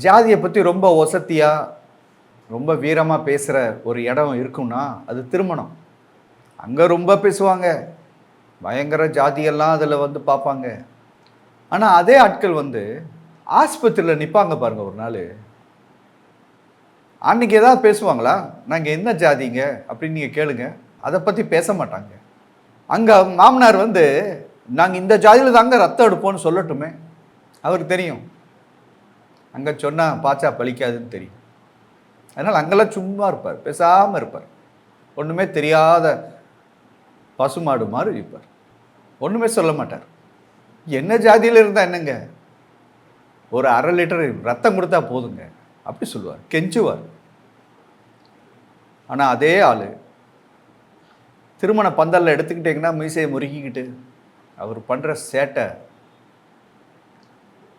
ஜாதியை பற்றி ரொம்ப ஒசத்தியாக ரொம்ப வீரமாக பேசுகிற ஒரு இடம் இருக்குன்னா அது திருமணம். அங்கே ரொம்ப பேசுவாங்க, பயங்கர ஜாதியெல்லாம் அதில் வந்து பார்ப்பாங்க. ஆனால் அதே ஆட்கள் வந்து ஆஸ்பத்திரியில் நிற்பாங்க பாருங்க ஒரு நாள். அன்றைக்கி ஏதாவது பேசுவாங்களா? நாங்கள் என்ன ஜாதிங்க அப்படின்னு நீங்கள் கேளுங்க, அதை பற்றி பேச மாட்டாங்க. அங்கே மாமனார் வந்து நாங்கள் இந்த ஜாதியில் தாங்க ரத்தம் எடுப்போம்னு சொல்லட்டுமே, அவருக்கு தெரியும் அங்கே சொன்னால் பாச்சா பழிக்காதுன்னு தெரியும். அதனால் அங்கெல்லாம் சும்மா இருப்பார், பேசாமல் இருப்பார். ஒன்றுமே தெரியாத பசுமாடு மாதிரி இருப்பார், ஒன்றுமே சொல்ல மாட்டார். என்ன ஜாதியில் இருந்தால் என்னங்க, ஒரு 1/2 லிட்டர் ரத்தம் கொடுத்தா போதுங்க அப்படி சொல்லுவார், கெஞ்சுவார். ஆனால் அதே ஆள் திருமண பந்தலில் எடுத்துக்கிட்டிங்கன்னா மீசையை முறுக்கிக்கிட்டு அவர் பண்ணுற சேட்டை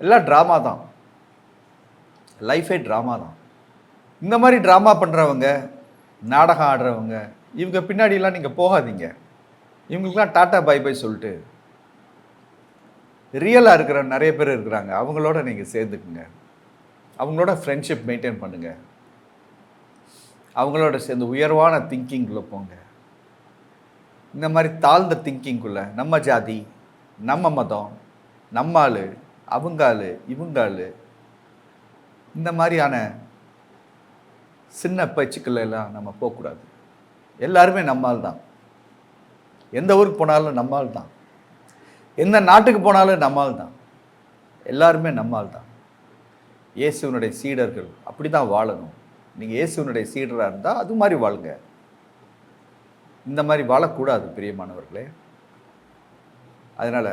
எல்லாம் ட்ராமா தான், லைஃபே ட்ராமா தான். இந்த மாதிரி ட்ராமா பண்ணுறவங்க, நாடகம் ஆடுறவங்க, இவங்க பின்னாடிலாம் நீங்கள் போகாதீங்க. இவங்களுக்குலாம் டாட்டா பை பை சொல்லிட்டு ரியலாக இருக்கிற நிறைய பேர் இருக்கிறாங்க, அவங்களோட நீங்கள் சேர்ந்துக்குங்க. அவங்களோட ஃப்ரெண்ட்ஷிப் மெயின்டைன் பண்ணுங்கள். அவங்களோட சேர்ந்து உயர்வான திங்கிங்குள்ளே போங்க. இந்த மாதிரி தாழ்ந்த திங்கிங்குள்ளே நம்ம ஜாதி, நம்ம மதம், நம்ம ஆள், அவங்க ஆள், இவங்க ஆள், இந்த மாதிரியான சின்ன பேச்சுக்கள் எல்லாம் நம்ம போகக்கூடாது. எல்லாருமே நம்மால் தான். எந்த ஊருக்கு போனாலும் நம்மால் தான், எந்த நாட்டுக்கு போனாலும் நம்மால் தான், எல்லாருமே நம்மால் தான். இயேசுவினுடைய சீடர்கள் அப்படி தான் வாழணும். நீங்கள் இயேசுவினுடைய சீடராக இருந்தால் அது மாதிரி வாழுங்க. இந்த மாதிரி வாழக்கூடாது பிரியமானவர்களே. அதனால்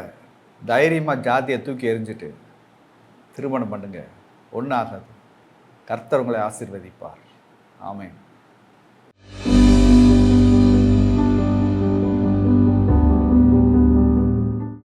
தைரியமாக ஜாதியை தூக்கி எறிஞ்சிட்டு திருமணம் பண்ணுங்க, ஒன்றும் ஆகாது. கர்த்தர் உங்களை ஆசீர்வதிப்பார். ஆமென்.